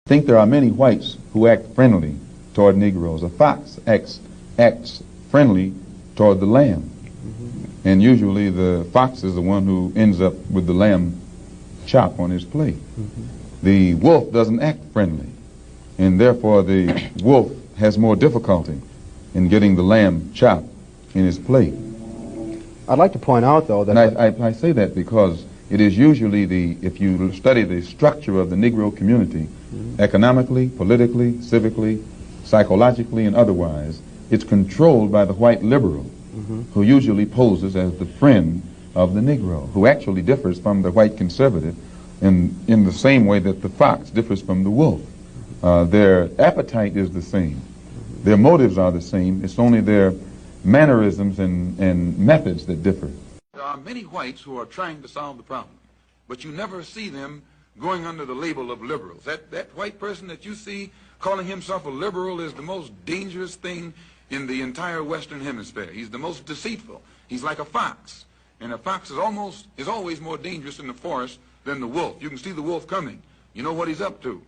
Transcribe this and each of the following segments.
Think there are many whites who act friendly toward Negroes. A fox acts friendly toward the lamb. And usually the fox is the one who ends up with the lamb chop on his plate. The wolf doesn't act friendly, and therefore the wolf has more difficulty in getting the lamb chop in his plate. I'd like to point out, though, that... And I say that because it is usually if you study the structure of the Negro community, economically, politically, civically, psychologically, and otherwise, it's controlled by the white liberal, who usually poses as the friend of the Negro, who actually differs from the white conservative in the same way that the fox differs from the wolf. Their appetite is the same. Their motives are the same. It's only their mannerisms and methods that differ. There are many whites who are trying to solve the problem, but you never see them going under the label of liberals. That white person that you see calling himself a liberal is the most dangerous thing in the entire Western Hemisphere. He's the most deceitful. He's like a fox, and a fox is always more dangerous in the forest than the wolf. You can see the wolf coming. You know what he's up to,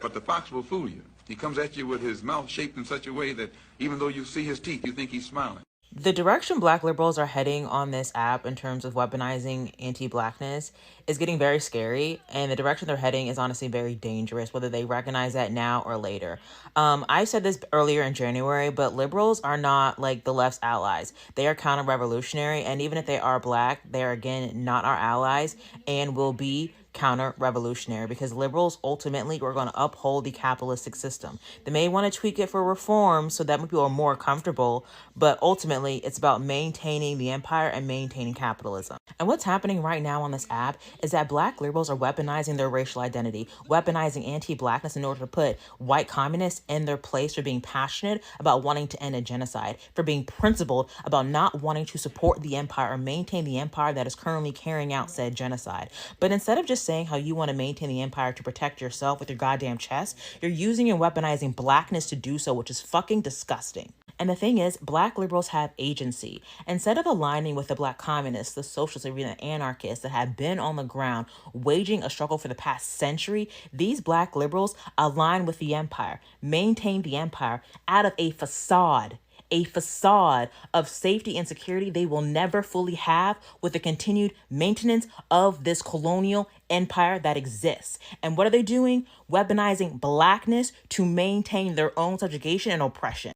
but the fox will fool you. He comes at you with his mouth shaped in such a way that even though you see his teeth, you think he's smiling. The direction Black liberals are heading on this app in terms of weaponizing anti-Blackness is getting very scary, and the direction they're heading is honestly very dangerous, whether they recognize that now or later. I said this earlier in January, but liberals are not like the left's allies. They are counter-revolutionary, and even if they are Black, they are, again, not our allies and will be counter-revolutionary, because liberals ultimately are going to uphold the capitalistic system. They may want to tweak it for reform so that people are more comfortable, but ultimately it's about maintaining the empire and maintaining capitalism. And what's happening right now on this app is that Black liberals are weaponizing their racial identity, weaponizing anti-Blackness in order to put white communists in their place for being passionate about wanting to end a genocide, for being principled about not wanting to support the empire or maintain the empire that is currently carrying out said genocide. But instead of just saying how you want to maintain the empire to protect yourself with your goddamn chest, you're using and weaponizing Blackness to do so, which is fucking disgusting. And the thing is, Black liberals have agency. Instead of aligning with the Black communists, the socialists, or even the anarchists that have been on the ground waging a struggle for the past century, these Black liberals align with the empire, maintain the empire out of a facade of safety and security they will never fully have with the continued maintenance of this colonial empire that exists. And what are they doing? Weaponizing Blackness to maintain their own subjugation and oppression.